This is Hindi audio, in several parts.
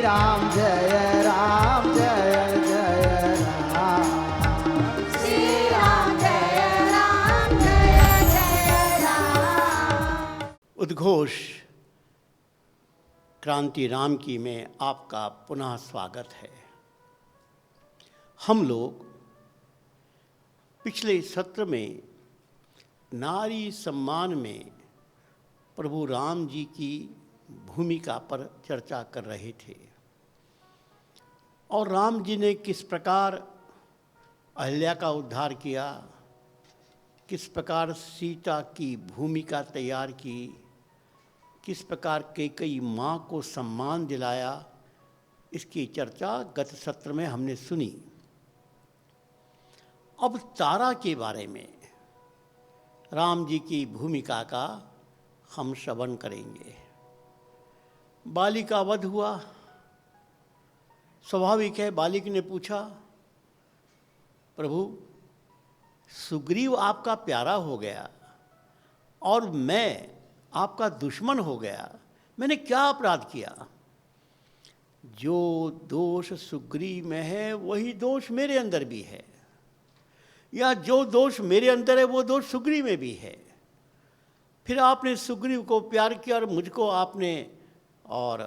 राम जय राम जय जय राम। श्री राम जय राम जय जय राम। उद्घोष क्रांति राम की में आपका पुनः स्वागत है। हम लोग पिछले सत्र में नारी सम्मान में प्रभु राम जी की भूमिका पर चर्चा कर रहे थे और राम जी ने किस प्रकार अहल्या का उद्धार किया, किस प्रकार सीता की भूमिका तैयार की, किस प्रकार कैकेयी माँ को सम्मान दिलाया, इसकी चर्चा गत सत्र में हमने सुनी। अब तारा के बारे में राम जी की भूमिका का हम श्रवण करेंगे। बाली का वध हुआ। स्वाभाविक है, बालिक ने पूछा, प्रभु सुग्रीव आपका प्यारा हो गया और मैं आपका दुश्मन हो गया, मैंने क्या अपराध किया? जो दोष सुग्रीव में है वही दोष मेरे अंदर भी है, या जो दोष मेरे अंदर है वो दोष सुग्रीव में भी है। फिर आपने सुग्रीव को प्यार किया और मुझको आपने और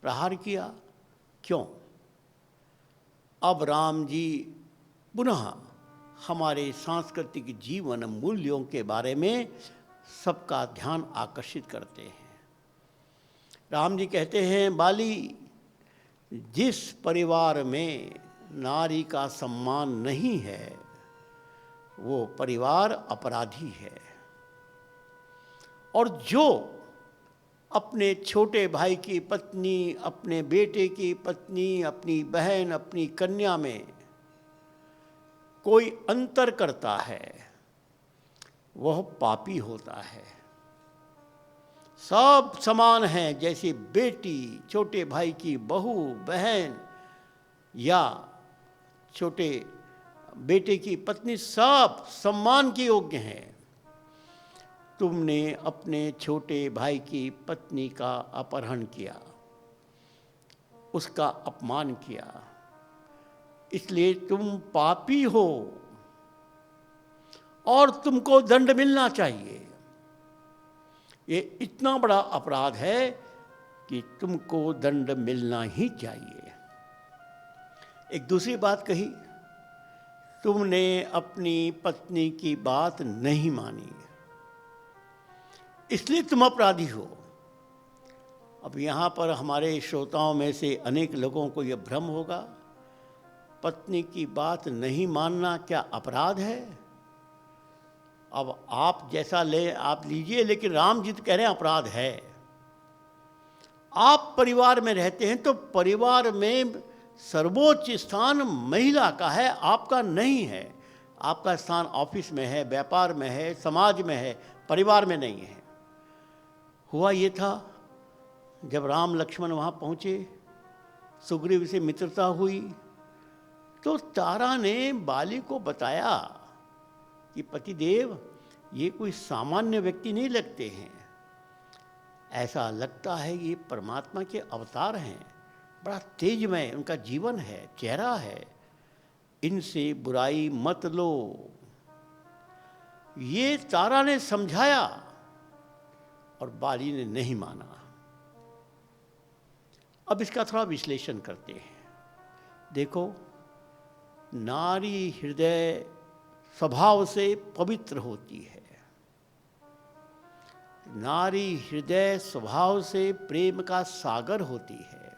प्रहार किया, क्यों? अब राम जी पुनः हमारे सांस्कृतिक जीवन मूल्यों के बारे में सबका ध्यान आकर्षित करते हैं। राम जी कहते हैं, बाली, जिस परिवार में नारी का सम्मान नहीं है वो परिवार अपराधी है, और जो अपने छोटे भाई की पत्नी, अपने बेटे की पत्नी, अपनी बहन, अपनी कन्या में कोई अंतर करता है वह पापी होता है। सब समान हैं, जैसे बेटी छोटे भाई की बहू, बहन या छोटे बेटे की पत्नी, सब सम्मान के योग्य हैं। तुमने अपने छोटे भाई की पत्नी का अपहरण किया, उसका अपमान किया, इसलिए तुम पापी हो और तुमको दंड मिलना चाहिए। ये इतना बड़ा अपराध है कि तुमको दंड मिलना ही चाहिए। एक दूसरी बात कही, तुमने अपनी पत्नी की बात नहीं मानी, इसलिए तुम अपराधी हो। अब यहाँ पर हमारे श्रोताओं में से अनेक लोगों को यह भ्रम होगा, पत्नी की बात नहीं मानना क्या अपराध है? अब आप जैसा ले आप लीजिए, लेकिन राम जी तो कह रहे हैं अपराध है। आप परिवार में रहते हैं तो परिवार में सर्वोच्च स्थान महिला का है, आपका नहीं है। आपका स्थान ऑफिस में है, व्यापार में है, समाज में है, परिवार में नहीं है। हुआ ये था, जब राम लक्ष्मण वहाँ पहुँचे, सुग्रीव से मित्रता हुई, तो तारा ने बाली को बताया कि पतिदेव ये कोई सामान्य व्यक्ति नहीं लगते हैं, ऐसा लगता है ये परमात्मा के अवतार हैं, बड़ा तेजमय उनका जीवन है, चेहरा है, इनसे बुराई मत लो। ये तारा ने समझाया और बाली ने नहीं माना। अब इसका थोड़ा विश्लेषण करते हैं। देखो, नारी हृदय स्वभाव से पवित्र होती है, नारी हृदय स्वभाव से प्रेम का सागर होती है,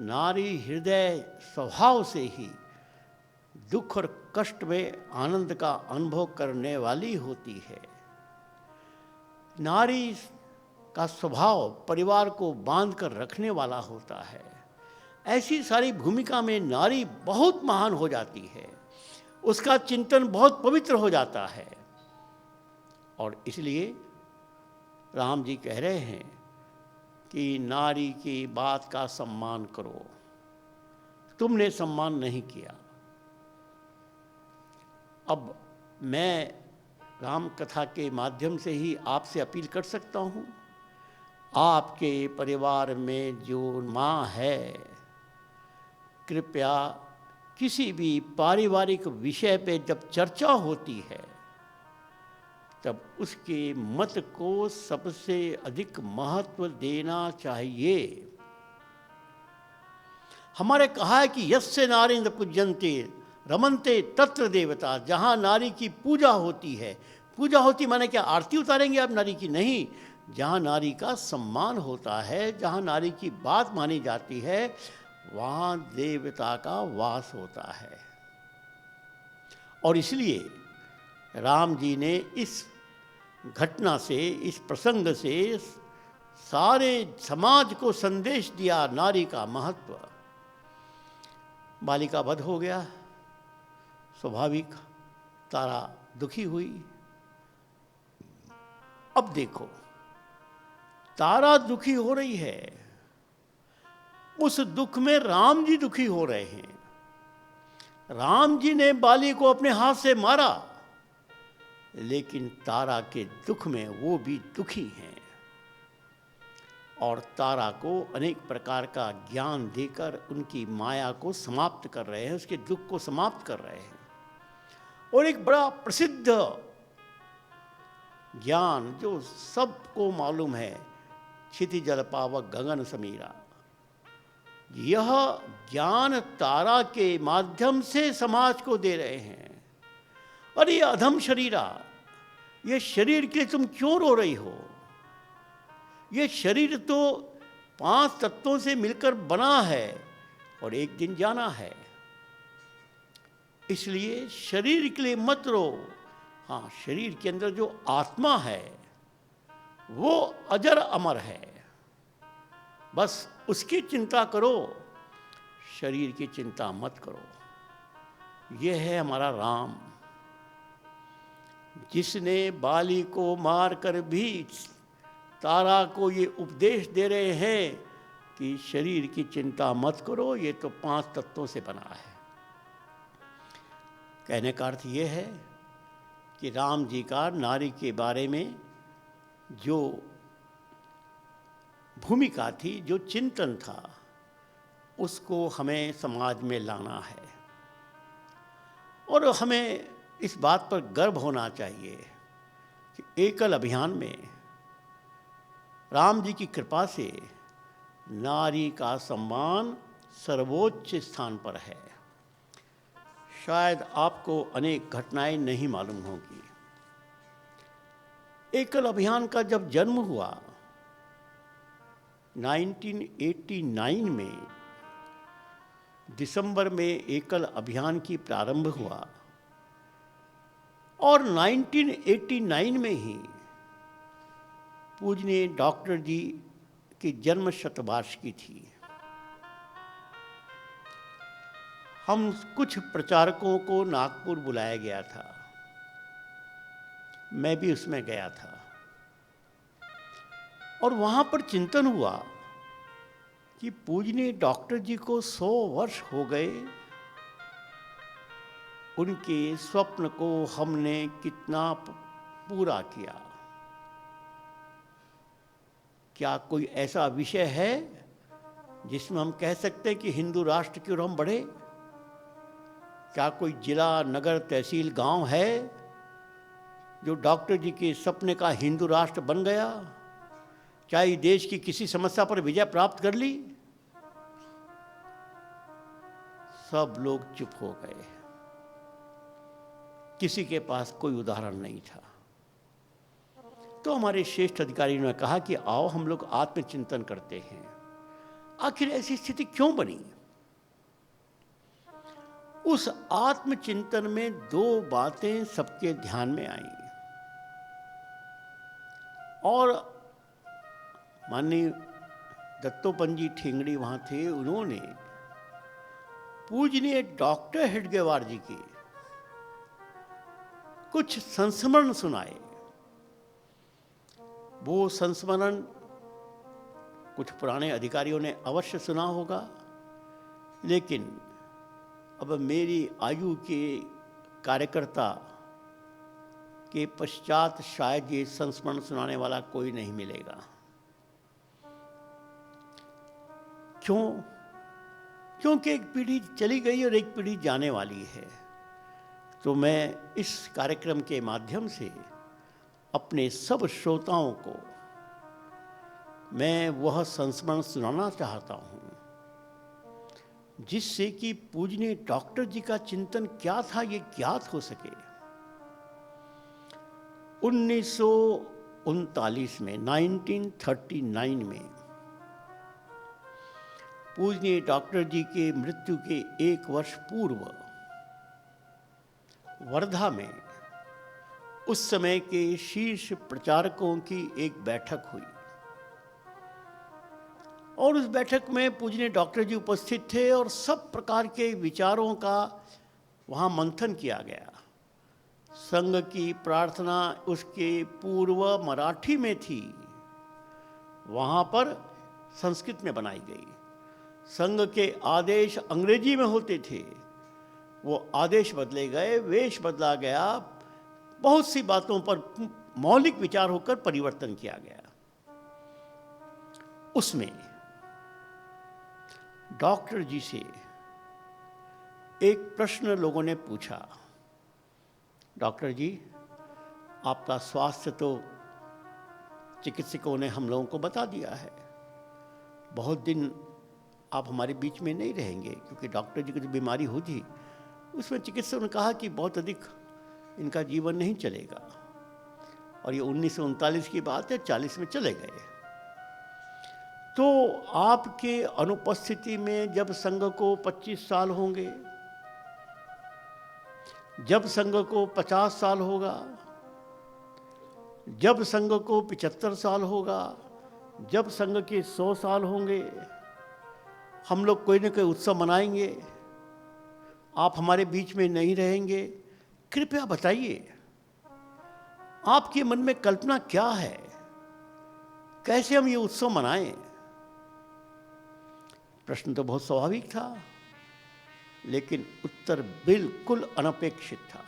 नारी हृदय स्वभाव से ही दुख और कष्ट में आनंद का अनुभव करने वाली होती है। नारी का स्वभाव परिवार को बांध कर रखने वाला होता है। ऐसी सारी भूमिका में नारी बहुत महान हो जाती है, उसका चिंतन बहुत पवित्र हो जाता है। और इसलिए राम जी कह रहे हैं कि नारी की बात का सम्मान करो, तुमने सम्मान नहीं किया। अब मैं राम कथा के माध्यम से ही आपसे अपील कर सकता हूँ, आपके परिवार में जो माँ है, कृपया किसी भी पारिवारिक विषय पे जब चर्चा होती है तब उसके मत को सबसे अधिक महत्व देना चाहिए। हमारे कहा है कि यस्य नारीन्द्र पूज्यन्ते रमन्ते तत्र देवता। जहाँ नारी की पूजा होती है, पूजा होती माने क्या, आरती उतारेंगे आप नारी की? नहीं। जहाँ नारी का सम्मान होता है, जहाँ नारी की बात मानी जाती है, वहाँ देवता का वास होता है। और इसलिए राम जी ने इस घटना से, इस प्रसंग से सारे समाज को संदेश दिया नारी का महत्व। बालिका वध हो गया, स्वाभाविक तारा दुखी हुई। अब देखो, तारा दुखी हो रही है, उस दुख में राम जी दुखी हो रहे हैं। राम जी ने बाली को अपने हाथ से मारा, लेकिन तारा के दुख में वो भी दुखी हैं और तारा को अनेक प्रकार का ज्ञान देकर उनकी माया को समाप्त कर रहे हैं, उसके दुख को समाप्त कर रहे हैं। और एक बड़ा प्रसिद्ध ज्ञान जो सबको मालूम है, क्षिति जल पावक गगन समीरा, यह ज्ञान तारा के माध्यम से समाज को दे रहे हैं। अरे अधम शरीरा, ये शरीर के लिए तुम क्यों रो रही हो? ये शरीर तो 5 तत्वों से मिलकर बना है और एक दिन जाना है, इसलिए शरीर के लिए मत रो। हाँ, शरीर के अंदर जो आत्मा है वो अजर अमर है, बस उसकी चिंता करो, शरीर की चिंता मत करो। ये है हमारा राम, जिसने बाली को मार कर भी तारा को ये उपदेश दे रहे हैं कि शरीर की चिंता मत करो, ये तो 5 तत्वों से बना है। कहने का अर्थ ये है कि राम जी का नारी के बारे में जो भूमिका थी, जो चिंतन था, उसको हमें समाज में लाना है। और हमें इस बात पर गर्व होना चाहिए कि एकल अभियान में राम जी की कृपा से नारी का सम्मान सर्वोच्च स्थान पर है। शायद आपको अनेक घटनाएं नहीं मालूम होंगी। एकल अभियान का जब जन्म हुआ 1989 में, दिसंबर में एकल अभियान की प्रारंभ हुआ और 1989 में ही पूजनीय डॉक्टर जी की जन्म शतवार्षिकी थी। हम कुछ प्रचारकों को नागपुर बुलाया गया था, मैं भी उसमें गया था और वहाँ पर चिंतन हुआ कि पूजनीय डॉक्टर जी को 100 वर्ष हो गए, उनके स्वप्न को हमने कितना पूरा किया। क्या कोई ऐसा विषय है जिसमें हम कह सकते हैं कि हिंदू राष्ट्र की ओर हम बढ़े? क्या कोई जिला, नगर, तहसील, गांव है जो डॉक्टर जी के सपने का हिंदू राष्ट्र बन गया? चाहे देश की किसी समस्या पर विजय प्राप्त कर ली? सब लोग चुप हो गए, किसी के पास कोई उदाहरण नहीं था। तो हमारे श्रेष्ठ अधिकारियों ने कहा कि आओ हम लोग आत्मचिंतन करते हैं, आखिर ऐसी स्थिति क्यों बनी? उस आत्मचिंतन में 2 बातें सबके ध्यान में आई और माननीय दत्तोपंत जी ठेंगड़ी वहाँ थे, उन्होंने पूजनीय डॉक्टर हेडगेवार जी के कुछ संस्मरण सुनाए। वो संस्मरण कुछ पुराने अधिकारियों ने अवश्य सुना होगा, लेकिन अब मेरी आयु के कार्यकर्ता के पश्चात शायद ये संस्मरण सुनाने वाला कोई नहीं मिलेगा। क्यों? क्योंकि एक पीढ़ी चली गई और एक पीढ़ी जाने वाली है। तो मैं इस कार्यक्रम के माध्यम से अपने सब श्रोताओं को मैं वह संस्मरण सुनाना चाहता हूँ जिससे कि पूजनीय डॉक्टर जी का चिंतन क्या था ये ज्ञात हो सके। 1939 में 1939 में पूजनीय डॉक्टर जी के मृत्यु के 1 वर्ष पूर्व वर्धा में उस समय के शीर्ष प्रचारकों की एक बैठक हुई और उस बैठक में पूजनीय डॉक्टर जी उपस्थित थे और सब प्रकार के विचारों का वहाँ मंथन किया गया। संघ की प्रार्थना उसके पूर्व मराठी में थी, वहाँ पर संस्कृत में बनाई गई। संघ के आदेश अंग्रेजी में होते थे, वो आदेश बदले गए, वेश बदला गया, बहुत सी बातों पर मौलिक विचार होकर परिवर्तन किया गया। उसमें डॉक्टर जी से एक प्रश्न लोगों ने पूछा, डॉक्टर जी आपका स्वास्थ्य तो चिकित्सकों ने हम लोगों को बता दिया है, बहुत दिन आप हमारे बीच में नहीं रहेंगे, क्योंकि डॉक्टर जी को जो बीमारी हुई थी उसमें चिकित्सकों ने कहा कि बहुत अधिक इनका जीवन नहीं चलेगा। और ये 1939 की बात है, 40 में चले गए। तो आपके अनुपस्थिति में जब संघ को 25 साल होंगे, जब संघ को 50 साल होगा, जब संघ को 75 साल होगा, जब संघ के 100 साल होंगे, हम लोग कोई न कोई उत्सव मनाएंगे, आप हमारे बीच में नहीं रहेंगे। कृपया बताइए आपके मन में कल्पना क्या है, कैसे हम ये उत्सव मनाएं? प्रश्न तो बहुत स्वाभाविक था, लेकिन उत्तर बिल्कुल अनपेक्षित था।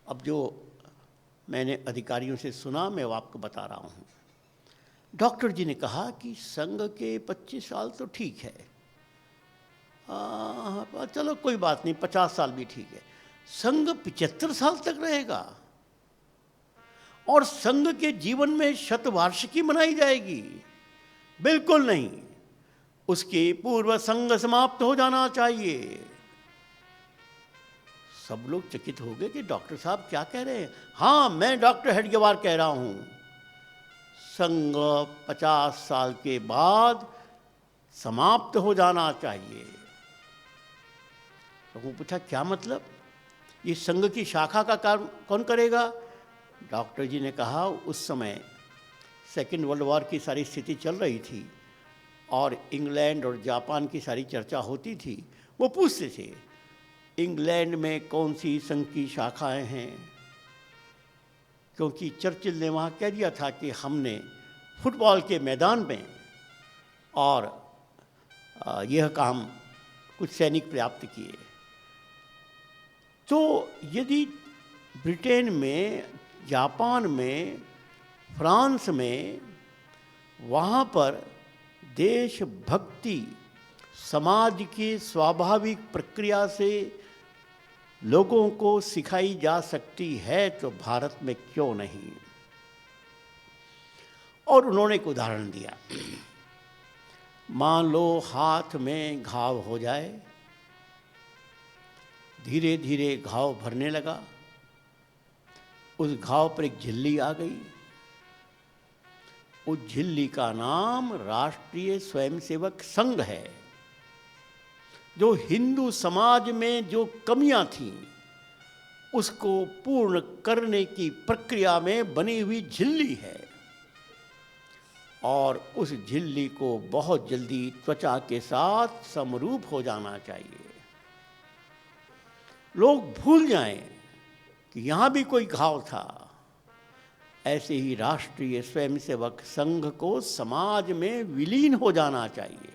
अब जो मैंने अधिकारियों से सुना मैं वो आपको बता रहा हूँ। डॉक्टर जी ने कहा कि संघ के 25 साल तो ठीक है, चलो कोई बात नहीं, 50 साल भी ठीक है। संघ 75 साल तक रहेगा और संघ के जीवन में शतवार्षिकी मनाई जाएगी? बिल्कुल नहीं, उसके पूर्व संघ समाप्त हो जाना चाहिए। सब लोग चकित हो गए कि डॉक्टर साहब क्या कह रहे हैं। हाँ, मैं डॉक्टर हेडगेवार कह रहा हूं, संघ 50 साल के बाद समाप्त हो जाना चाहिए। लोगों ने पूछा क्या मतलब, ये संघ की शाखा का काम कौन करेगा? डॉक्टर जी ने कहा उस समय सेकेंड वर्ल्ड वॉर की सारी स्थिति चल रही थी और इंग्लैंड और जापान की सारी चर्चा होती थी। वो पूछते थे इंग्लैंड में कौन सी संघ की शाखाएं हैं, क्योंकि चर्चिल ने वहाँ कह दिया था कि हमने फुटबॉल के मैदान में और यह काम कुछ सैनिक प्राप्त किए। तो यदि ब्रिटेन में, जापान में, फ्रांस में, वहाँ पर देशभक्ति समाज की स्वाभाविक प्रक्रिया से लोगों को सिखाई जा सकती है तो भारत में क्यों नहीं? और उन्होंने एक उदाहरण दिया। मान लो हाथ में घाव हो जाए, धीरे धीरे घाव भरने लगा, उस घाव पर एक झिल्ली आ गई। उस झिल्ली का नाम राष्ट्रीय स्वयंसेवक संघ है, जो हिंदू समाज में जो कमियां थीं उसको पूर्ण करने की प्रक्रिया में बनी हुई झिल्ली है। और उस झिल्ली को बहुत जल्दी त्वचा के साथ समरूप हो जाना चाहिए, लोग भूल जाएं कि यहाँ भी कोई घाव था। ऐसे ही राष्ट्रीय स्वयंसेवक संघ को समाज में विलीन हो जाना चाहिए।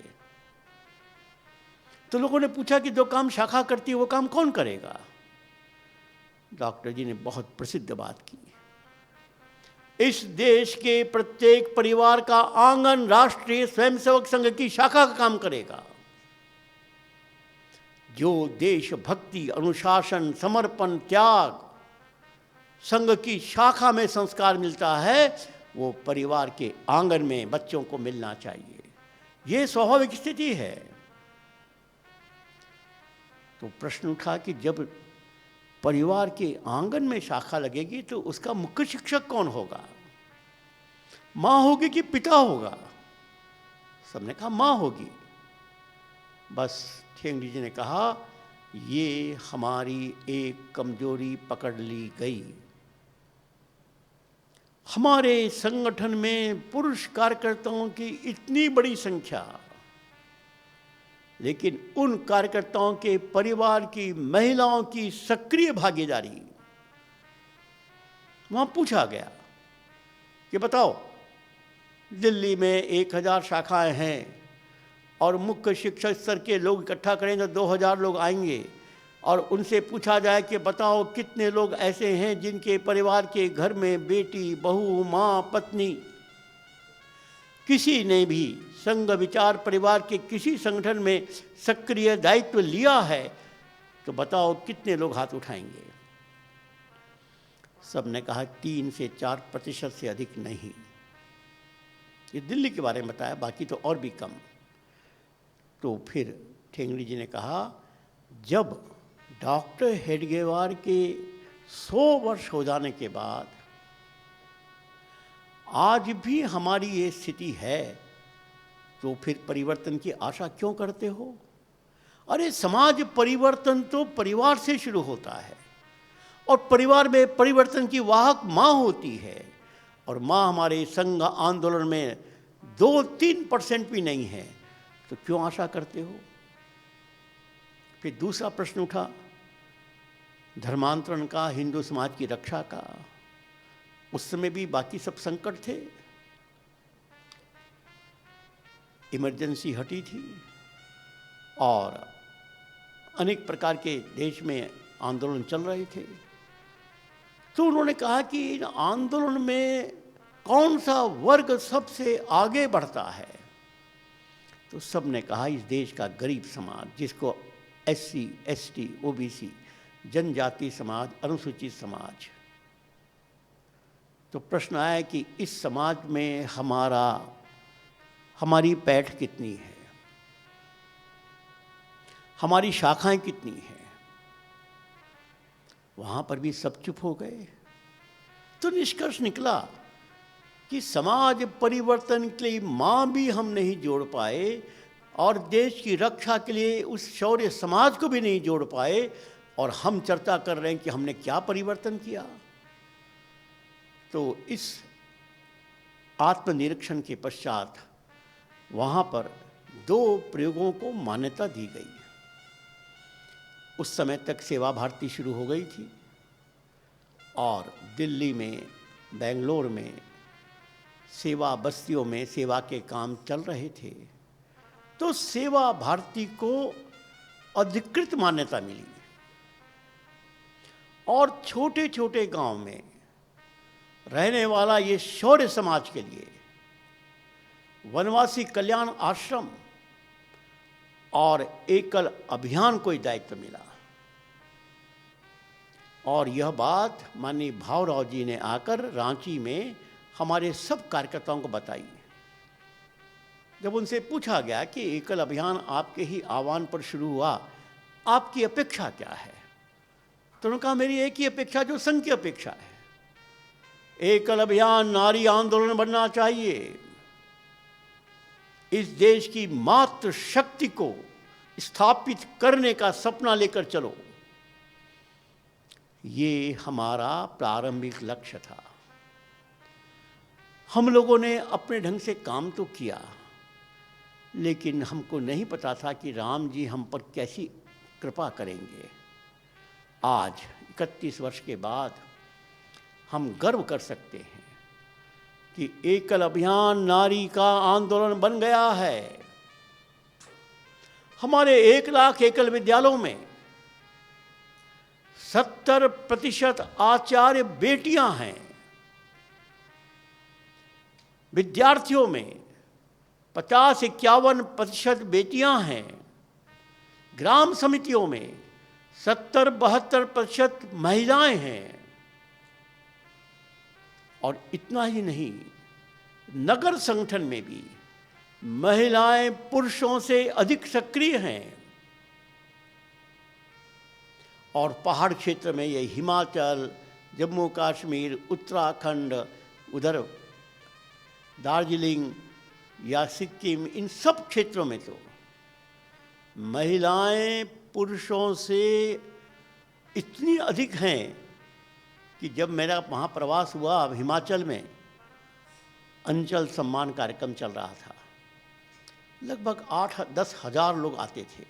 तो लोगों ने पूछा कि जो काम शाखा करती है वो काम कौन करेगा? डॉक्टर जी ने बहुत प्रसिद्ध बात की। इस देश के प्रत्येक परिवार का आंगन राष्ट्रीय स्वयंसेवक संघ की शाखा का काम करेगा। जो देशभक्ति, अनुशासन, समर्पण, त्याग संघ की शाखा में संस्कार मिलता है, वो परिवार के आंगन में बच्चों को मिलना चाहिए। ये स्वाभाविक स्थिति है। तो प्रश्न उठा कि जब परिवार के आंगन में शाखा लगेगी तो उसका मुख्य शिक्षक कौन होगा? माँ होगी कि पिता होगा? सबने कहा माँ होगी। बस ठेंगड़ी जी ने कहा ये हमारी एक कमजोरी पकड़ ली गई। हमारे संगठन में पुरुष कार्यकर्ताओं की इतनी बड़ी संख्या, लेकिन उन कार्यकर्ताओं के परिवार की महिलाओं की सक्रिय भागीदारी। वहां पूछा गया कि बताओ, दिल्ली में 1000 शाखाएं हैं और मुख्य शिक्षक स्तर के लोग इकट्ठा करें तो 2000 लोग आएंगे, और उनसे पूछा जाए कि बताओ कितने लोग ऐसे हैं जिनके परिवार के घर में बेटी, बहू, माँ, पत्नी, किसी ने भी संघ विचार परिवार के किसी संगठन में सक्रिय दायित्व लिया है, तो बताओ कितने लोग हाथ उठाएंगे? सबने कहा 3 से 4% से अधिक नहीं। ये दिल्ली के बारे में बताया, बाकी तो और भी कम। तो फिर ठेंगड़ी जी ने कहा जब डॉक्टर हेडगेवार के 100 वर्ष हो जाने के बाद आज भी हमारी ये स्थिति है, तो फिर परिवर्तन की आशा क्यों करते हो? अरे समाज परिवर्तन तो परिवार से शुरू होता है, और परिवार में परिवर्तन की वाहक माँ होती है, और माँ हमारे संघ आंदोलन में 2-3% भी नहीं है, तो क्यों आशा करते हो? फिर दूसरा प्रश्न उठा धर्मांतरण का, हिंदू समाज की रक्षा का। उस समय भी बाकी सब संकट थे, इमरजेंसी हटी थी, और अनेक प्रकार के देश में आंदोलन चल रहे थे। तो उन्होंने कहा कि इन आंदोलन में कौन सा वर्ग सबसे आगे बढ़ता है? तो सबने कहा इस देश का गरीब समाज, जिसको SC, ST, OBC, जनजाति समाज, अनुसूचित समाज। तो प्रश्न आया कि इस समाज में हमारी पैठ कितनी है, हमारी शाखाएं कितनी हैं? वहां पर भी सब चुप हो गए। तो निष्कर्ष निकला कि समाज परिवर्तन के लिए मां भी हम नहीं जोड़ पाए, और देश की रक्षा के लिए उस शौर्य समाज को भी नहीं जोड़ पाए, और हम चर्चा कर रहे हैं कि हमने क्या परिवर्तन किया। तो इस आत्मनिरीक्षण के पश्चात वहाँ पर 2 प्रयोगों को मान्यता दी गई। उस समय तक सेवा भारती शुरू हो गई थी, और दिल्ली में, बेंगलोर में सेवा बस्तियों में सेवा के काम चल रहे थे। तो सेवा भारती को अधिकृत मान्यता मिली, और छोटे छोटे गांव में रहने वाला ये शौर्य समाज के लिए वनवासी कल्याण आश्रम और एकल अभियान को दायित्व मिला। और यह बात माननीय भावराव जी ने आकर रांची में हमारे सब कार्यकर्ताओं को बताई। जब उनसे पूछा गया कि एकल अभियान आपके ही आह्वान पर शुरू हुआ, आपकी अपेक्षा क्या है? तो उन्होंने कहा मेरी एक ही अपेक्षा जो संघ की अपेक्षा है, एकल अभियान नारी आंदोलन बनना चाहिए। इस देश की मातृ शक्ति को स्थापित करने का सपना लेकर चलो, ये हमारा प्रारंभिक लक्ष्य था। हम लोगों ने अपने ढंग से काम तो किया, लेकिन हमको नहीं पता था कि राम जी हम पर कैसी कृपा करेंगे। आज 31 वर्ष के बाद हम गर्व कर सकते हैं कि एकल अभियान नारी का आंदोलन बन गया है। हमारे 1 लाख एकल विद्यालयों में 70% आचार्य बेटियां हैं। विद्यार्थियों में 50-51% बेटियां हैं, ग्राम समितियों में 70-72% महिलाएं हैं, और इतना ही नहीं, नगर संगठन में भी महिलाएं पुरुषों से अधिक सक्रिय हैं। और पहाड़ क्षेत्र में ये हिमाचल, जम्मू कश्मीर, उत्तराखंड, उधर दार्जिलिंग या सिक्किम, इन सब क्षेत्रों में तो महिलाएं पुरुषों से इतनी अधिक हैं कि जब मेरा वहाँ प्रवास हुआ अब हिमाचल में, अंचल सम्मान कार्यक्रम चल रहा था, लगभग 8-10 हज़ार लोग आते थे,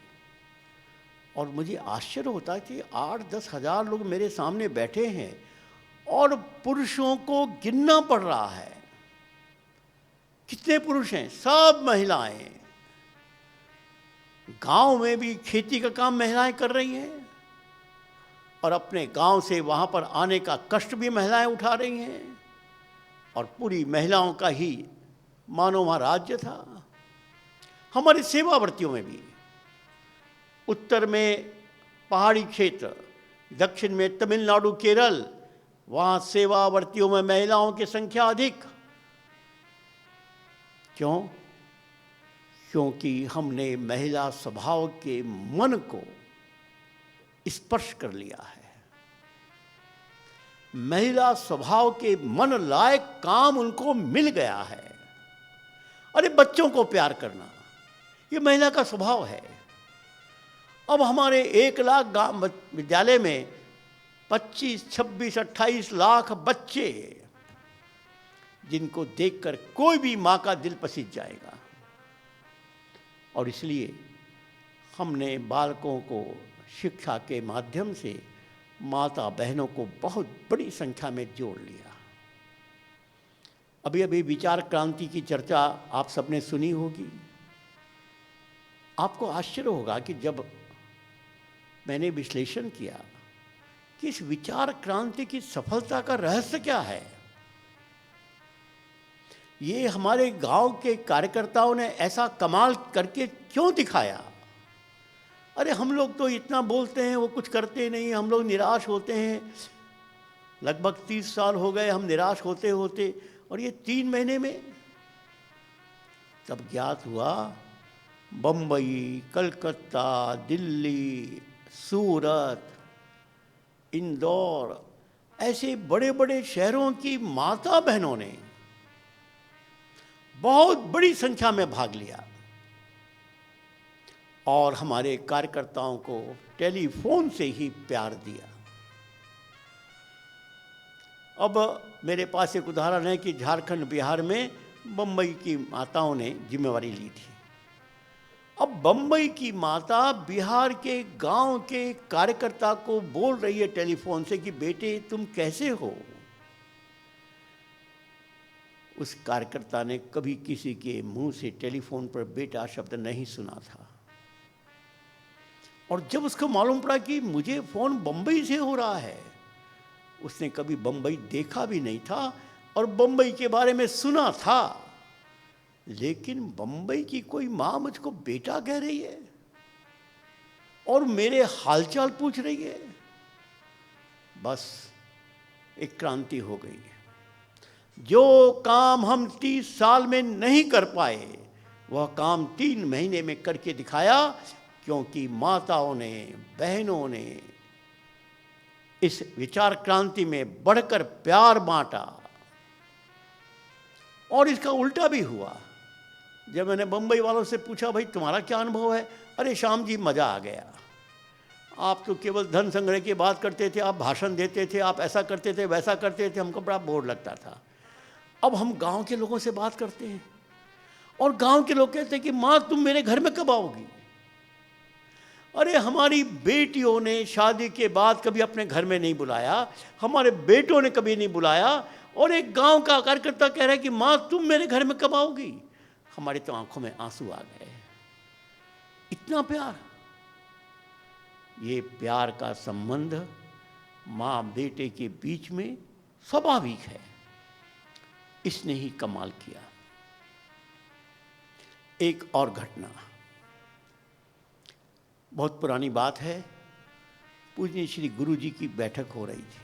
और मुझे आश्चर्य होता है कि 8-10 हज़ार लोग मेरे सामने बैठे हैं और पुरुषों को गिनना पड़ रहा है। कितने पुरुष हैं? सब महिलाएं। गांव में भी खेती का काम महिलाएं कर रही हैं, और अपने गांव से वहां पर आने का कष्ट भी महिलाएं उठा रही हैं, और पूरी महिलाओं का ही मानो वहाँ राज्य था। हमारे सेवावर्तियों में भी, उत्तर में पहाड़ी क्षेत्र, दक्षिण में तमिलनाडु, केरल, वहाँ सेवावर्तियों में महिलाओं की संख्या अधिक। क्यों? क्योंकि हमने महिला स्वभाव के मन को स्पर्श कर लिया है। महिला स्वभाव के मन लायक काम उनको मिल गया है। अरे बच्चों को प्यार करना, ये महिला का स्वभाव है। अब हमारे 1 लाख विद्यालय में 25, 26, 28 लाख बच्चे, जिनको देखकर कोई भी माँ का दिल पसीज जाएगा। और इसलिए हमने बालकों को शिक्षा के माध्यम से माता बहनों को बहुत बड़ी संख्या में जोड़ लिया। अभी अभी विचार क्रांति की चर्चा आप सबने सुनी होगी। आपको आश्चर्य होगा कि जब मैंने विश्लेषण किया कि इस विचार क्रांति की सफलता का रहस्य क्या है, ये हमारे गांव के कार्यकर्ताओं ने ऐसा कमाल करके क्यों दिखाया। अरे हम लोग तो इतना बोलते हैं, वो कुछ करते नहीं, हम लोग निराश होते हैं। लगभग 30 साल हो गए हम निराश होते होते, और ये 3 महीने में तब ज्ञात हुआ बम्बई, कलकत्ता, दिल्ली, सूरत, इंदौर, ऐसे बड़े बड़े शहरों की माता बहनों ने बहुत बड़ी संख्या में भाग लिया, और हमारे कार्यकर्ताओं को टेलीफोन से ही प्यार दिया। अब मेरे पास एक उदाहरण है कि झारखंड, बिहार में बम्बई की माताओं ने जिम्मेवारी ली थी। अब बम्बई की माता बिहार के गांव के कार्यकर्ता को बोल रही है टेलीफोन से कि बेटे तुम कैसे हो। उस कार्यकर्ता ने कभी किसी के मुंह से टेलीफोन पर बेटा शब्द नहीं सुना था, और जब उसको मालूम पड़ा कि मुझे फोन बम्बई से हो रहा है, उसने कभी बम्बई देखा भी नहीं था और बम्बई के बारे में सुना था, लेकिन बम्बई की कोई माँ मुझको बेटा कह रही है और मेरे हालचाल पूछ रही है। बस एक क्रांति हो गई। जो काम हम 30 साल में नहीं कर पाए, वह काम 3 महीने में करके दिखाया, क्योंकि माताओं ने, बहनों ने इस विचार क्रांति में बढ़कर प्यार बांटा। और इसका उल्टा भी हुआ। जब मैंने बम्बई वालों से पूछा भाई तुम्हारा क्या अनुभव है, अरे श्याम जी मज़ा आ गया, आप तो केवल धन संग्रह की बात करते थे, आप भाषण देते थे, आप ऐसा करते थे, वैसा करते थे, हमको बड़ा बोर लगता था। अब हम गांव के लोगों से बात करते हैं और गांव के लोग कहते हैं कि माँ तुम मेरे घर में कब आओगी। अरे हमारी बेटियों ने शादी के बाद कभी अपने घर में नहीं बुलाया, हमारे बेटों ने कभी नहीं बुलाया, और एक गांव का कार्यकर्ता कह रहा है कि माँ तुम मेरे घर में कब आओगी। हमारी तो आंखों में आंसू आ गए। इतना प्यार। ये प्यार का संबंध माँ बेटे के बीच में स्वाभाविक है। इसने ही कमाल किया। एक और घटना, बहुत पुरानी बात है, पूज्य श्री गुरु जी की बैठक हो रही थी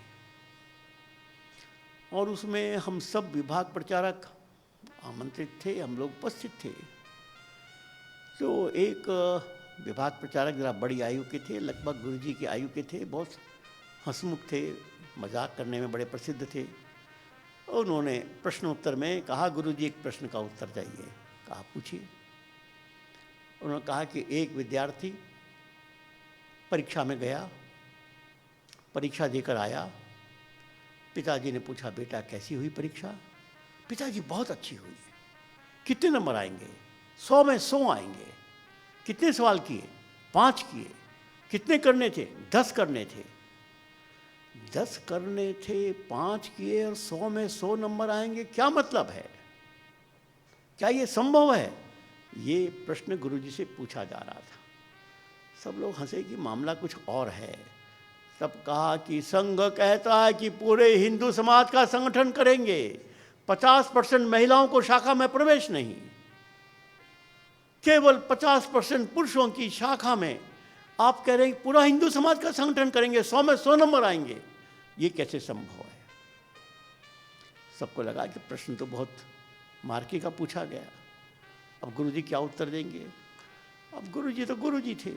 और उसमें हम सब विभाग प्रचारक आमंत्रित थे, हम लोग उपस्थित थे। तो एक विभाग प्रचारक जरा बड़ी आयु के थे, लगभग गुरु जी की आयु के थे, बहुत हंसमुख थे, मजाक करने में बड़े प्रसिद्ध थे। उन्होंने प्रश्नोत्तर में कहा, गुरु जी एक प्रश्न का उत्तर चाहिए। कहा पूछिए। उन्होंने कहा कि एक विद्यार्थी परीक्षा में गया, परीक्षा देकर आया, पिताजी ने पूछा बेटा कैसी हुई परीक्षा? पिताजी बहुत अच्छी हुई। कितने नंबर आएंगे? 100 में 100 आएंगे। कितने सवाल किए? 5 किए। कितने करने थे? 10 करने थे। 10 करने थे, 5 किए और 100 में 100 नंबर आएंगे, क्या मतलब है? क्या ये संभव है? ये प्रश्न गुरुजी से पूछा जा रहा था। सब लोग हंसे कि मामला कुछ और है। तब कहा कि संघ कहता है कि पूरे हिंदू समाज का संगठन करेंगे, 50% महिलाओं को शाखा में प्रवेश नहीं, केवल 50% पुरुषों की शाखा में। आप कह रहे हैं पूरा हिंदू समाज का संगठन करेंगे, 100 में 100 नंबर आएंगे, ये कैसे संभव है? सबको लगा कि प्रश्न तो बहुत मार्के का पूछा गया, अब गुरुजी क्या उत्तर देंगे? अब गुरुजी तो गुरुजी थे।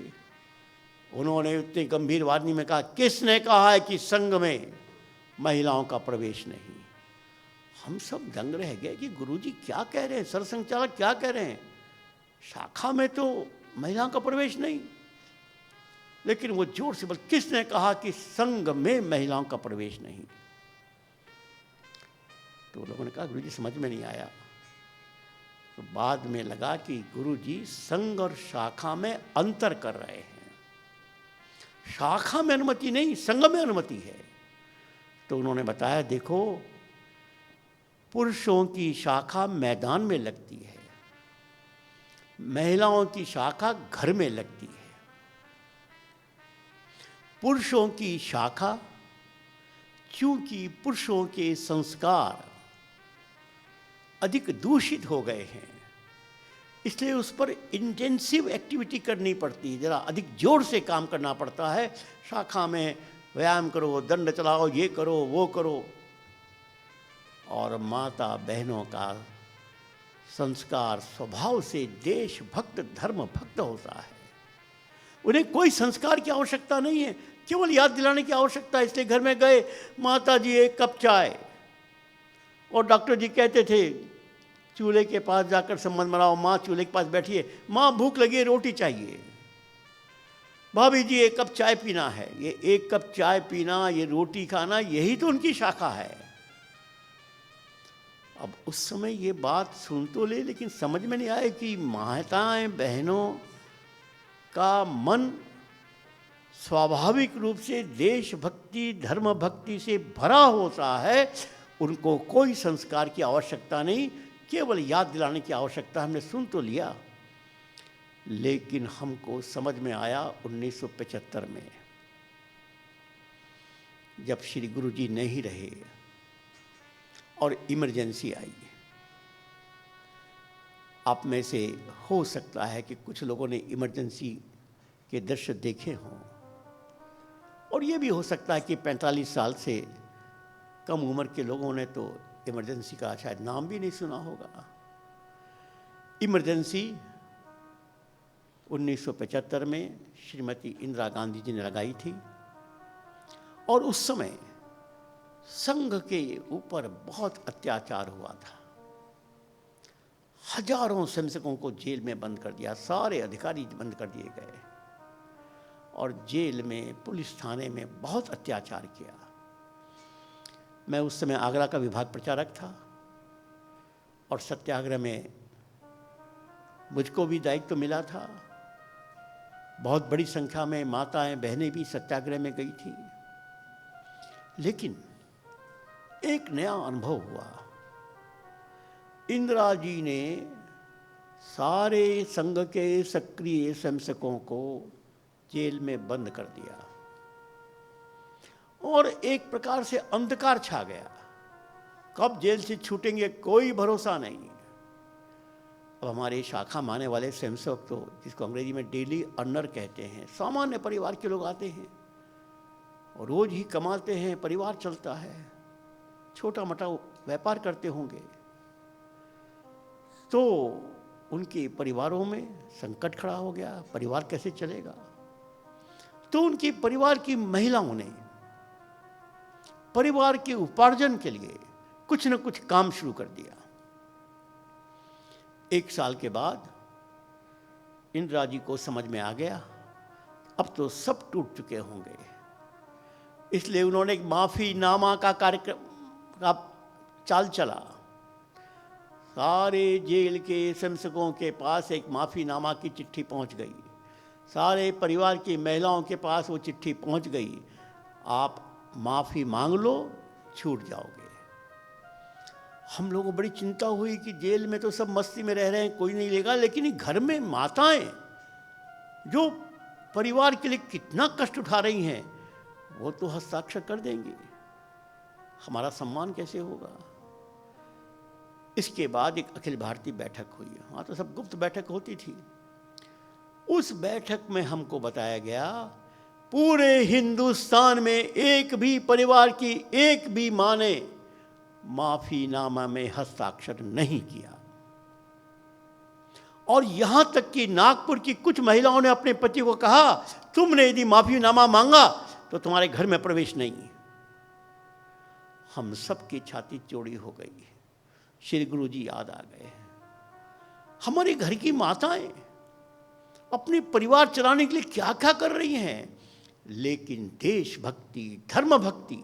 उन्होंने उतनी गंभीर वाणी में कहा, किसने कहा है कि संघ में महिलाओं का प्रवेश नहीं? हम सब दंग रह गए कि गुरुजी क्या कह रहे हैं, सरसंघचालक क्या कह रहे हैं? शाखा में तो महिलाओं का प्रवेश नहीं। लेकिन वो जोर से बोल, किसने कहा कि संघ में महिलाओं का प्रवेश नहीं? तो लोगों ने कहा गुरुजी समझ में नहीं आया। तो बाद में लगा कि गुरुजी संघ और शाखा में अंतर कर रहे हैं। शाखा में अनुमति नहीं, संघ में अनुमति है। तो उन्होंने बताया, देखो पुरुषों की शाखा मैदान में लगती है, महिलाओं की शाखा घर में लगती है। पुरुषों की शाखा, चूंकि पुरुषों के संस्कार अधिक दूषित हो गए हैं, इसलिए उस पर इंटेंसिव एक्टिविटी करनी पड़ती है, जरा अधिक जोर से काम करना पड़ता है। शाखा में व्यायाम करो, दंड चलाओ, ये करो वो करो। और माता बहनों का संस्कार स्वभाव से देशभक्त धर्म भक्त होता है, उन्हें कोई संस्कार की आवश्यकता नहीं है, केवल याद दिलाने की आवश्यकता है। इसलिए घर में गए, माता जी 1 कप चाय, और डॉक्टर जी कहते थे चूल्हे के पास जाकर संबंध बनाओ, माँ चूल्हे के पास बैठिए, माँ भूख लगी है रोटी चाहिए, भाभी जी 1 कप चाय पीना है। ये 1 कप चाय पीना, ये रोटी खाना, यही तो उनकी शाखा है। अब उस समय ये बात सुन तो ले, लेकिन समझ में नहीं आए कि माताएं बहनों का मन स्वाभाविक रूप से देशभक्ति धर्म भक्ति से भरा होता है, उनको कोई संस्कार की आवश्यकता नहीं, केवल याद दिलाने की आवश्यकता। हमने सुन तो लिया, लेकिन हमको समझ में आया 1975 में, जब श्री गुरु जी नहीं रहे और इमरजेंसी आई। आप में से हो सकता है कि कुछ लोगों ने इमरजेंसी के दृश्य देखे हों, और ये भी हो सकता है कि 45 साल से कम उम्र के लोगों ने तो इमरजेंसी का शायद नाम भी नहीं सुना होगा। इमरजेंसी 1975 में श्रीमती इंदिरा गांधी जी ने लगाई थी, और उस समय संघ के ऊपर बहुत अत्याचार हुआ था। हजारों स्वयंसेवकों को जेल में बंद कर दिया, सारे अधिकारी बंद कर दिए गए, और जेल में पुलिस थाने में बहुत अत्याचार किया। मैं उस समय आगरा का विभाग प्रचारक था, और सत्याग्रह में मुझको भी दायित्व मिला था। बहुत बड़ी संख्या में माताएं बहनें भी सत्याग्रह में गई थी। लेकिन एक नया अनुभव हुआ। इंदिरा जी ने सारे संघ के सक्रिय स्वयंसेवकों को जेल में बंद कर दिया, और एक प्रकार से अंधकार छा गया। कब जेल से छूटेंगे कोई भरोसा नहीं। अब हमारे शाखा माने वाले स्वयंसेवक तो, जिसको अंग्रेजी में डेली अर्नर कहते हैं, सामान्य परिवार के लोग आते हैं और रोज ही कमाते हैं, परिवार चलता है, छोटा मोटा व्यापार करते होंगे, तो उनके परिवारों में संकट खड़ा हो गया, परिवार कैसे चलेगा। तो उनके परिवार की महिलाओं ने परिवार के उपार्जन के लिए कुछ न कुछ काम शुरू कर दिया। 1 साल के बाद इंदिरा जी को समझ में आ गया अब तो सब टूट चुके होंगे, इसलिए उन्होंने एक माफीनामा का कार्यक्रम का चाल चला। सारे जेल के स्वयंसेवकों के पास एक माफीनामा की चिट्ठी पहुंच गई, सारे परिवार की महिलाओं के पास वो चिट्ठी पहुंच गई, आप माफी मांग लो, छूट जाओगे। हम लोगों को बड़ी चिंता हुई कि जेल में तो सब मस्ती में रह रहे हैं, कोई नहीं लेगा, लेकिन घर में माताएं जो परिवार के लिए कितना कष्ट उठा रही हैं, वो तो हस्ताक्षर कर देंगी, हमारा सम्मान कैसे होगा। इसके बाद एक अखिल भारतीय बैठक हुई, वहाँ तो सब गुप्त बैठक होती थी। उस बैठक में हमको बताया गया पूरे हिंदुस्तान में एक भी परिवार की एक भी मां ने माफीनामा में हस्ताक्षर नहीं किया, और यहां तक कि नागपुर की कुछ महिलाओं ने अपने पति को कहा, तुमने यदि माफीनामा मांगा तो तुम्हारे घर में प्रवेश नहीं। हम सबकी छाती चौड़ी हो गई, श्री गुरु जी याद आ गए। हमारे घर की माताएं अपने परिवार चलाने के लिए क्या क्या कर रही हैं, लेकिन देशभक्ति, धर्म भक्ति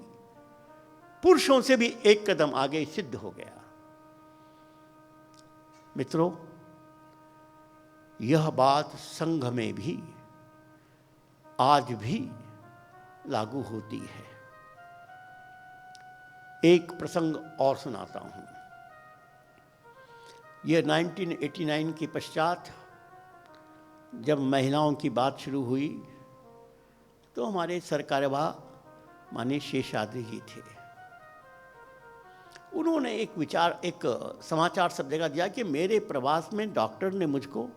पुरुषों से भी एक कदम आगे सिद्ध हो गया। मित्रों, यह बात संघ में भी आज भी लागू होती है। एक प्रसंग और सुनाता हूं। यह 1989 के पश्चात जब महिलाओं की बात शुरू हुई तो हमारे सरकारवा माननीय शेषाद्रि जी थे। उन्होंने एक समाचार सब जगह दिया कि मेरे प्रवास में डॉक्टर ने मुझको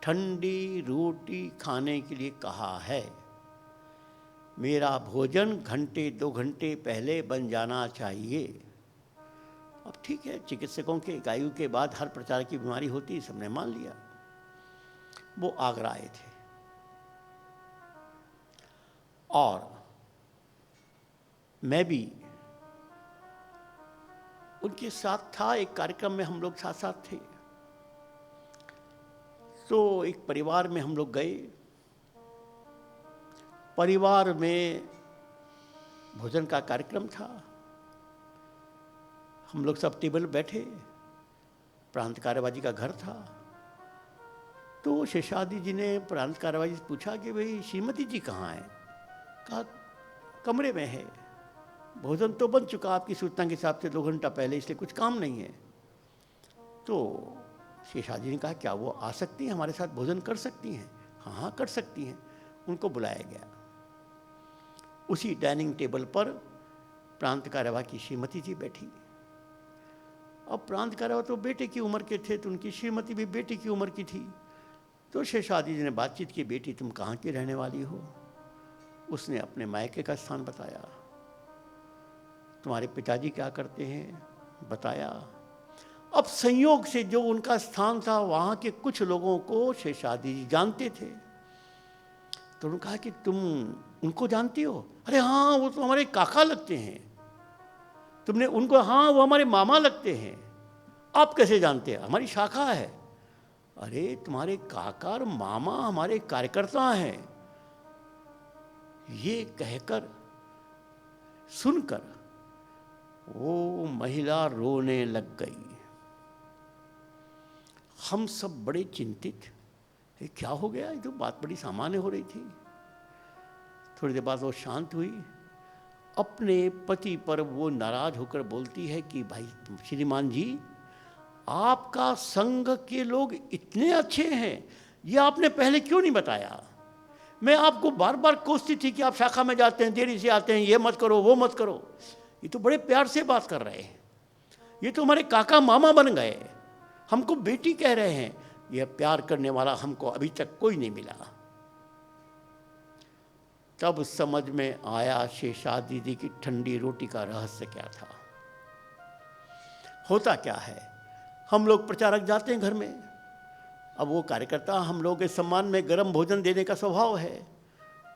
ठंडी रोटी खाने के लिए कहा है, मेरा भोजन 1-2 घंटे पहले बन जाना चाहिए। अब ठीक है, चिकित्सकों के आयु के बाद हर प्रकार की बीमारी होती, सबने मान लिया। वो आगरा आए थे और मैं भी उनके साथ था, एक कार्यक्रम में हम लोग साथ साथ थे। तो एक परिवार में हम लोग गए, परिवार में भोजन का कार्यक्रम था, हम लोग सब टेबल बैठे, प्रांत कार्यवाही का घर था। तो शेषाद्रि जी ने प्रांत कार्यवाही से पूछा कि भाई श्रीमती जी कहाँ हैं? कहा कमरे में है, भोजन तो बन चुका आपकी सूचना के हिसाब से 2 घंटा पहले, इसलिए कुछ काम नहीं है। तो शेषाद्रि ने कहा क्या वो आ सकती हैं, हमारे साथ भोजन कर सकती हैं? हाँ हाँ कर सकती हैं। उनको बुलाया गया। उसी डाइनिंग टेबल पर प्रांत कार्यवाह की श्रीमती जी बैठी। अब प्रांत कार्यवाह तो बेटे की उम्र के थे, तो उनकी श्रीमती भी बेटे की उम्र की थी। तो शेषाद्रि जी ने बातचीत की, बेटी तुम कहाँ की रहने वाली हो? उसने अपने मायके का स्थान बताया। तुम्हारे पिताजी क्या करते हैं? बताया। अब संयोग से जो उनका स्थान था, वहाँ के कुछ लोगों को शेषाद्रि जी जानते थे। तो उन्होंने कहा कि तुम उनको जानती हो? अरे हाँ, वो तो हमारे काका लगते हैं। तुमने उनको? हाँ, वो हमारे मामा लगते हैं। आप कैसे जानते हैं? हमारी शाखा है। अरे तुम्हारे काका और मामा हमारे कार्यकर्ता हैं। ये कहकर सुनकर वो महिला रोने लग गई। हम सब बड़े चिंतित, ये क्या हो गया? ये तो बात बड़ी सामान्य हो रही थी। थोड़ी देर बाद वो शांत हुई। अपने पति पर वो नाराज होकर बोलती है कि भाई श्रीमान जी, आपका संघ के लोग इतने अच्छे हैं, ये आपने पहले क्यों नहीं बताया? मैं आपको बार बार कोसती थी कि आप शाखा में जाते हैं, देरी से आते हैं, ये मत करो वो मत करो। ये तो बड़े प्यार से बात कर रहे हैं, ये तो हमारे काका मामा बन गए, हमको बेटी कह रहे हैं। यह प्यार करने वाला हमको अभी तक कोई नहीं मिला। तब समझ में आया शेषा दीदी की ठंडी रोटी का रहस्य क्या था। होता क्या है, हम लोग प्रचारक जाते हैं घर में, अब वो कार्यकर्ता हम लोगों के सम्मान में गर्म भोजन देने का स्वभाव है।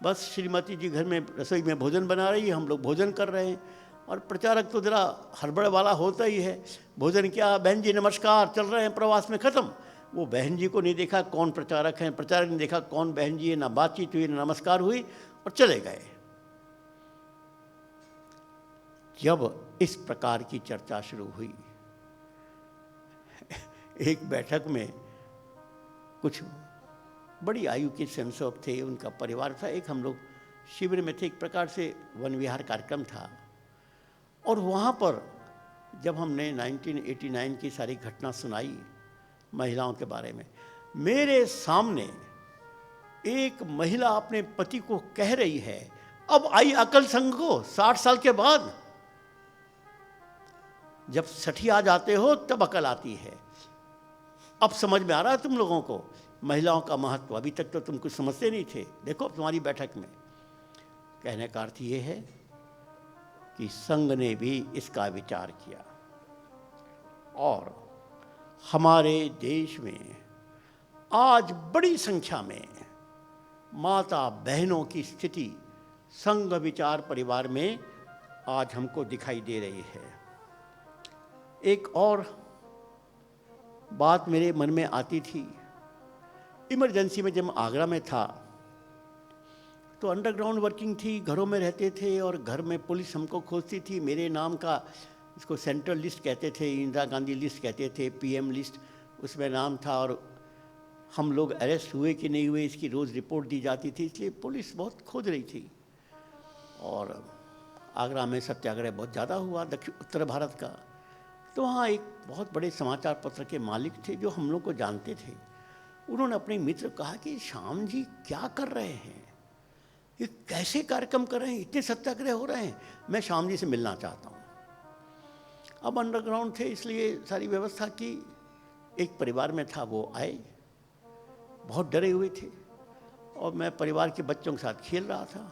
बस श्रीमती जी घर में रसोई में भोजन बना रही है, हम लोग भोजन कर रहे हैं, और प्रचारक तो ज़रा हड़बड़ वाला होता ही है। भोजन क्या, बहन जी नमस्कार, चल रहे हैं प्रवास में, ख़त्म। वो बहन जी को नहीं देखा कौन प्रचारक हैं, प्रचारक ने देखा कौन बहन जी है, ना बातचीत हुई ना नमस्कार हुई, और चले गए। जब इस प्रकार की चर्चा शुरू हुई, एक बैठक में कुछ बड़ी आयु के स्वयंसेवक थे, उनका परिवार था, एक हम लोग शिविर में थे, एक प्रकार से वन विहार कार्यक्रम था। और वहाँ पर जब हमने 1989 की सारी घटना सुनाई महिलाओं के बारे में, मेरे सामने एक महिला अपने पति को कह रही है, अब आई अकल संग को 60 साल के बाद, जब 60 आ जाते हो तब अकल आती है। अब समझ में आ रहा है तुम लोगों को महिलाओं का महत्व, अभी तक तो तुम कुछ समझते नहीं थे, देखो तुम्हारी बैठक में। कहने का अर्थ ये है कि संघ ने भी इसका विचार किया, और हमारे देश में आज बड़ी संख्या में माता बहनों की स्थिति संघ विचार परिवार में आज हमको दिखाई दे रही है। एक और बात मेरे मन में आती थी, इमरजेंसी में जब आगरा में था तो अंडरग्राउंड वर्किंग थी, घरों में रहते थे, और घर में पुलिस हमको खोजती थी। मेरे नाम का, इसको सेंट्रल लिस्ट कहते थे, इंदिरा गांधी लिस्ट कहते थे, पीएम लिस्ट, उसमें नाम था, और हम लोग अरेस्ट हुए कि नहीं हुए इसकी रोज़ रिपोर्ट दी जाती थी, इसलिए पुलिस बहुत खोज रही थी। और आगरा में सत्याग्रह बहुत ज़्यादा हुआ दक्षिण उत्तर भारत का, तो वहाँ एक बहुत बड़े समाचार पत्र के मालिक थे जो हम लोग को जानते थे। उन्होंने अपने मित्र कहा कि श्याम जी क्या कर रहे हैं, ये कैसे कार्यक्रम कर रहे हैं, इतने सत्याग्रह हो रहे हैं, मैं श्याम जी से मिलना चाहता हूँ। अब अंडरग्राउंड थे इसलिए सारी व्यवस्था की। एक परिवार में था, वो आए, बहुत डरे हुए थे, और मैं परिवार के बच्चों के साथ खेल रहा था।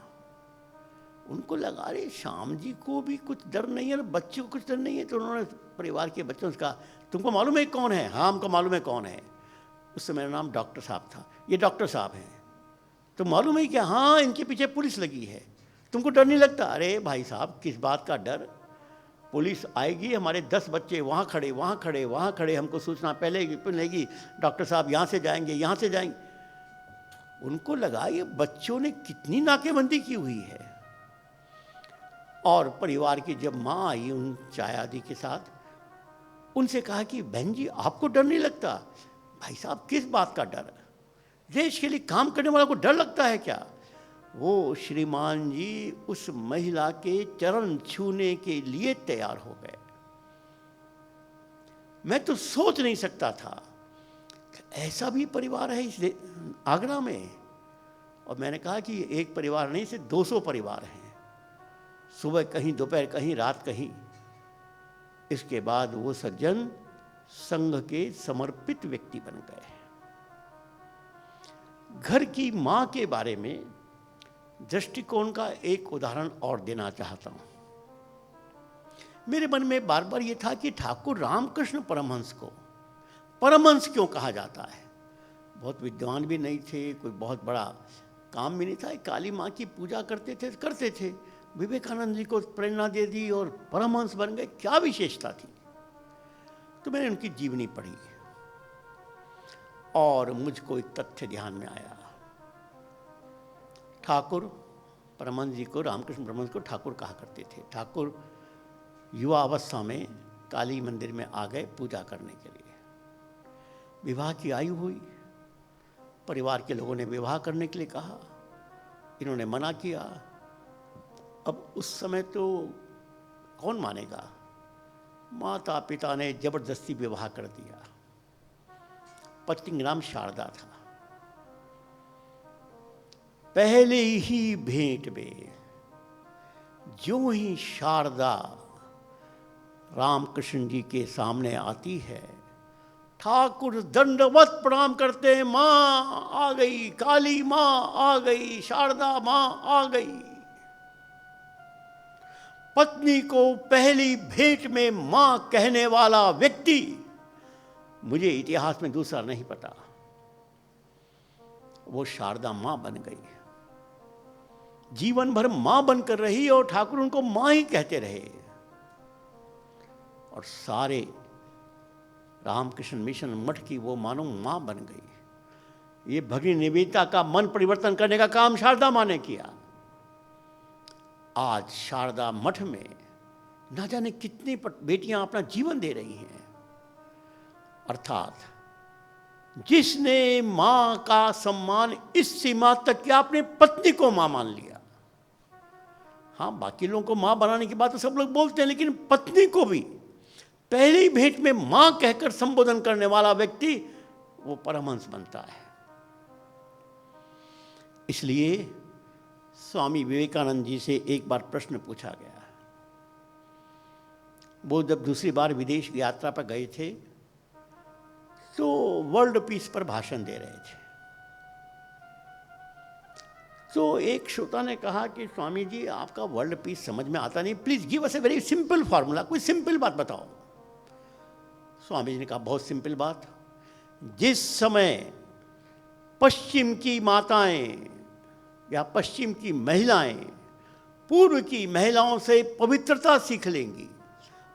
उनको लगा अरे श्याम जी को भी कुछ डर नहीं है, बच्चे को कुछ डर नहीं है, तो उन्होंने परिवार के बच्चों से कहा, तुमको मालूम है कौन है? हाँ हमको मालूम है कौन है। उससे मेरा नाम डॉक्टर साहब था, ये डॉक्टर साहब हैं। तो मालूम है क्या? हाँ इनके पीछे पुलिस लगी है, तुमको डर नहीं लगता? अरे भाई साहब किस बात का डर, पुलिस आएगी, हमारे 10 बच्चे वहाँ खड़े वहाँ खड़े वहाँ खड़े, हमको सूचना पहले मिलेगी, डॉक्टर साहब यहाँ से जाएंगे यहाँ से जाएंगे। उनको लगा ये बच्चों ने कितनी नाकेबंदी की हुई है। और परिवार की जब माँ आई उन चाय आदि के साथ, उनसे कहा कि बहन जी आपको डर नहीं लगता? भाई साहब किस बात का डर, देश के लिए काम करने वालों को डर लगता है क्या? वो श्रीमान जी उस महिला के चरण छूने के लिए तैयार हो गए। मैं तो सोच नहीं सकता था ऐसा भी परिवार है इस आगरा में। और मैंने कहा कि एक परिवार नहीं, सिर्फ 200 परिवार हैं, सुबह कहीं दोपहर कहीं रात कहीं। इसके बाद वो सज्जन संघ के समर्पित व्यक्ति बन गए। घर की मां के बारे में दृष्टिकोण का एक उदाहरण और देना चाहता हूं। मेरे मन में बार बार ये था कि ठाकुर रामकृष्ण परमहंस को परमहंस क्यों कहा जाता है? बहुत विद्वान भी नहीं थे, कोई बहुत बड़ा काम भी नहीं था, काली माँ की पूजा करते थे। विवेकानंद जी को प्रेरणा दे दी और परमहंस बन गए, क्या विशेषता थी? तो मैंने उनकी जीवनी पढ़ी और मुझको एक तथ्य ध्यान में आया। ठाकुर परमहंस जी को, रामकृष्ण परमहंस को ठाकुर कहा करते थे। ठाकुर युवा अवस्था में काली मंदिर में आ गए पूजा करने के लिए। विवाह की आयु हुई, परिवार के लोगों ने विवाह करने के लिए कहा, इन्होंने मना किया। अब उस समय तो कौन मानेगा, माता पिता ने जबरदस्ती विवाह कर दिया। पत्नी का नाम शारदा था। पहले ही भेंट में जो ही शारदा रामकृष्ण जी के सामने आती है। ठाकुर दंडवत प्रणाम करते हैं, माँ आ गई, काली माँ आ गई, शारदा माँ आ गई। पत्नी को पहली भेंट में माँ कहने वाला व्यक्ति मुझे इतिहास में दूसरा नहीं पता। वो शारदा माँ बन गई, जीवन भर माँ बनकर रही और ठाकुर उनको माँ ही कहते रहे। और सारे रामकृष्ण मिशन मठ की वो मानो माँ बन गई। ये भगिनी निवेदिता का मन परिवर्तन करने का काम शारदा माँ ने किया। आज शारदा मठ में ना जाने कितनी बेटियां अपना जीवन दे रही हैं। अर्थात जिसने मां का सम्मान इस सीमा तक किया, अपनी पत्नी को मां मान लिया। हाँ, बाकी लोगों को मां बनाने की बात तो सब लोग बोलते हैं, लेकिन पत्नी को भी पहली भेंट में मां कहकर संबोधन करने वाला व्यक्ति वो परमहंस बनता है। इसलिए स्वामी विवेकानंद जी से एक बार प्रश्न पूछा गया। वो जब दूसरी बार विदेश की यात्रा पर गए थे तो वर्ल्ड पीस पर भाषण दे रहे थे। तो एक श्रोता ने कहा कि स्वामी जी, आपका वर्ल्ड पीस समझ में आता नहीं, please give us a very simple formula, कोई सिंपल बात बताओ। स्वामी जी ने कहा, बहुत सिंपल बात, जिस समय पश्चिम की माताएं या पश्चिम की महिलाएं पूर्व की महिलाओं से पवित्रता सीख लेंगी,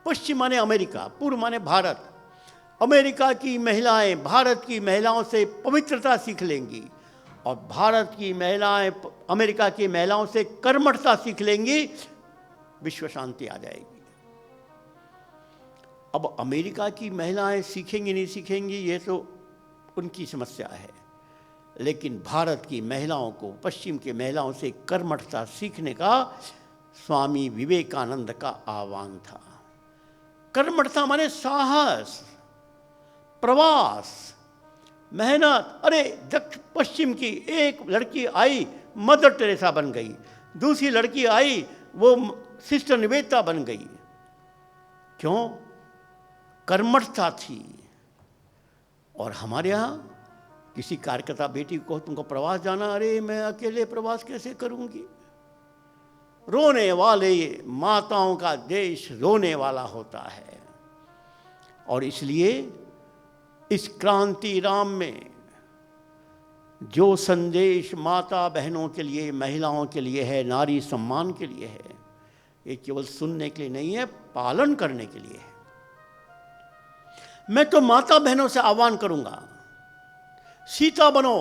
पश्चिम माने अमेरिका, पूर्व माने भारत, अमेरिका की महिलाएं भारत की महिलाओं से पवित्रता सीख लेंगी और भारत की महिलाएं अमेरिका की महिलाओं से कर्मठता सीख लेंगी, विश्व शांति आ जाएगी। अब अमेरिका की महिलाएं सीखेंगी नहीं सीखेंगी ये तो उनकी समस्या है, लेकिन भारत की महिलाओं को पश्चिम की महिलाओं से कर्मठता सीखने का स्वामी विवेकानंद का आह्वान था। कर्मठता माने साहस, प्रवास, मेहनत। अरे पश्चिम की एक लड़की आई, मदर टेरेसा बन गई, दूसरी लड़की आई, वो सिस्टर निवेदिता बन गई। क्यों? कर्मठता थी। और हमारे यहाँ किसी कार्यकर्ता बेटी को तुमको प्रवास जाना, अरे मैं अकेले प्रवास कैसे करूंगी। रोने वाले माताओं का देश रोने वाला होता है। और इसलिए इस क्रांति राम में जो संदेश माता बहनों के लिए, महिलाओं के लिए है, नारी सम्मान के लिए है, ये केवल सुनने के लिए नहीं है, पालन करने के लिए है। मैं तो माता बहनों से आह्वान करूंगा, सीता बनो,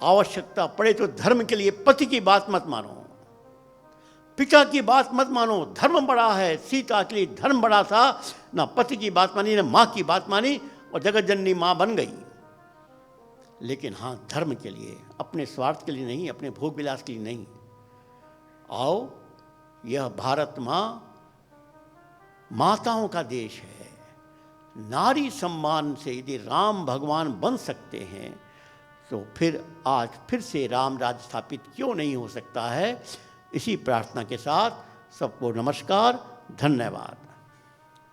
आवश्यकता पड़े तो धर्म के लिए पति की बात मत मानो, पिता की बात मत मानो। धर्म बड़ा है, सीता के लिए धर्म बड़ा था, ना पति की बात मानी ना माँ की बात मानी और जगत जननी माँ बन गई। लेकिन हाँ, धर्म के लिए, अपने स्वार्थ के लिए नहीं, अपने भोग विलास के लिए नहीं। आओ, यह भारत माँ माताओं का देश है। नारी सम्मान से यदि राम भगवान बन सकते हैं तो फिर आज फिर से राम राज्य स्थापित क्यों नहीं हो सकता है। इसी प्रार्थना के साथ सबको नमस्कार, धन्यवाद।